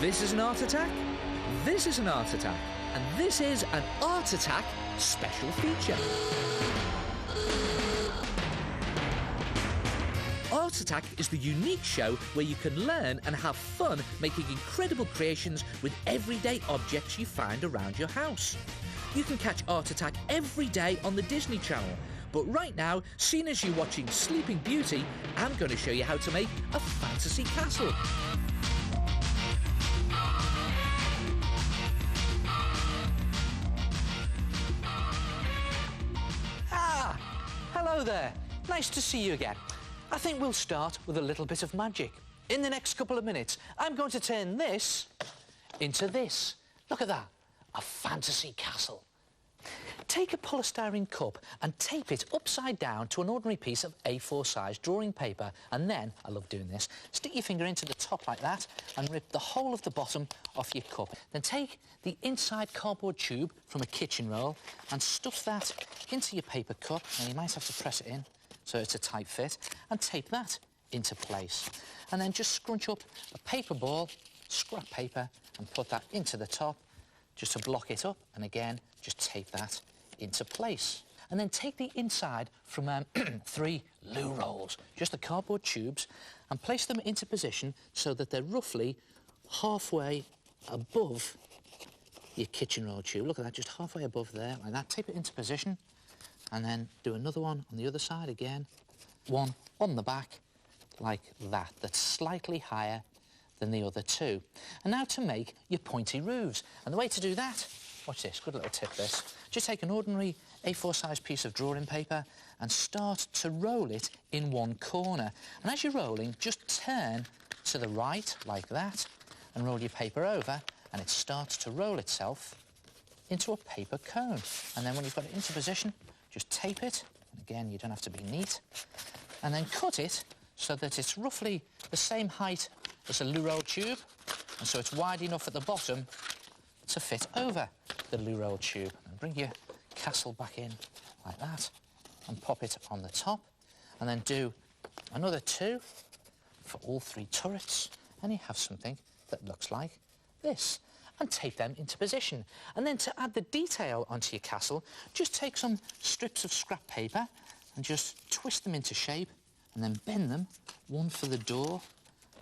This is an art attack. This is an art attack. And this is an art attack special feature. Art Attack is the unique show where you can learn and have fun making incredible creations with everyday objects you find around your house. You can catch Art Attack every day on the Disney Channel. But right now, seeing as you're watching Sleeping Beauty, I'm going to show you how to make a fantasy castle. Hello there. Nice to see you again. I think we'll start with a little bit of magic. In the next couple of minutes, I'm going to turn this into this. Look at that, a fantasy castle. Take a polystyrene cup and tape it upside down to an ordinary piece of A4 size drawing paper, and then, I love doing this, stick your finger into the top like that and rip the whole of the bottom off your cup. Then take the inside cardboard tube from a kitchen roll and stuff that into your paper cup. Now, you might have to press it in so it's a tight fit, and tape that into place. And then just scrunch up a paper ball, scrap paper, and put that into the top just to block it up, and again, just tape that into place. And then take the inside from 3 loo rolls, just the cardboard tubes, and place them into position so that they're roughly halfway above your kitchen roll tube. Look at that, just halfway above there, like that. Tape it into position, and then do another one on the other side again. One on the back, like that, that's slightly higher than the other 2. And now to make your pointy roofs. And the way to do that, watch this, good little tip this. Just take an ordinary A4 size piece of drawing paper and start to roll it in one corner. And as you're rolling, just turn to the right, like that, and roll your paper over, and it starts to roll itself into a paper cone. And then when you've got it into position, just tape it. And again, you don't have to be neat. And then cut it so that it's roughly the same height as a loo roll tube, and so it's wide enough at the bottom to fit over the loo roll tube. And bring your castle back in like that and pop it on the top, and then do another 2 for all 3 turrets, and you have something that looks like this. And tape them into position. And then to add the detail onto your castle, just take some strips of scrap paper and just twist them into shape, and then bend them, one for the door,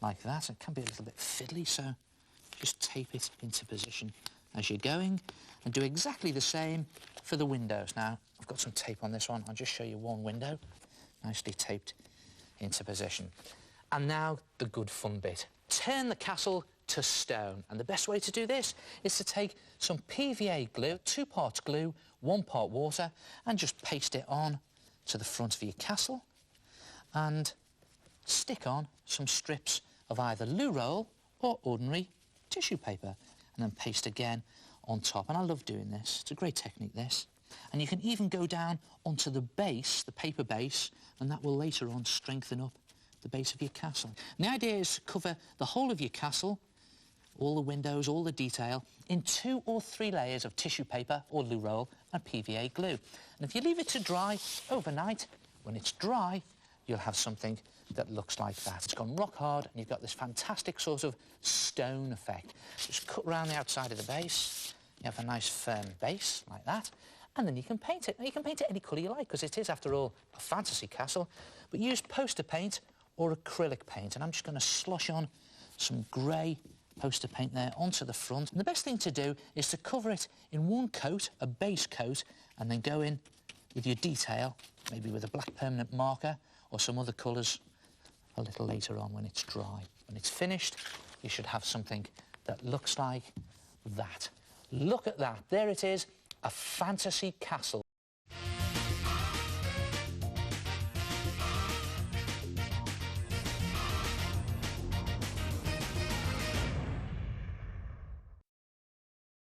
like that. It can be a little bit fiddly, so just tape it into position as you're going, and do exactly the same for the windows. Now, I've got some tape on this one. I'll just show you one window, nicely taped into position. And now the good fun bit. Turn the castle to stone. And the best way to do this is to take some PVA glue, 2 parts glue, 1 part water, and just paste it on to the front of your castle, and stick on some strips of either loo roll or ordinary tissue paper, and then paste again on top. And I love doing this. It's a great technique, this. And you can even go down onto the base, the paper base, and that will later on strengthen up the base of your castle. And the idea is to cover the whole of your castle, all the windows, all the detail, in 2 or 3 layers of tissue paper or loo roll and PVA glue. And if you leave it to dry overnight, when it's dry, you'll have something that looks like that. It's gone rock hard, and you've got this fantastic sort of stone effect. Just cut around the outside of the base. You have a nice firm base like that, and then you can paint it. Now, you can paint it any colour you like, because it is, after all, a fantasy castle, but use poster paint or acrylic paint. And I'm just going to slosh on some grey poster paint there onto the front. And the best thing to do is to cover it in one coat, a base coat, and then go in with your detail, maybe with a black permanent marker or some other colours a little later on when it's dry. When it's finished, you should have something that looks like that. Look at that. There it is, a fantasy castle.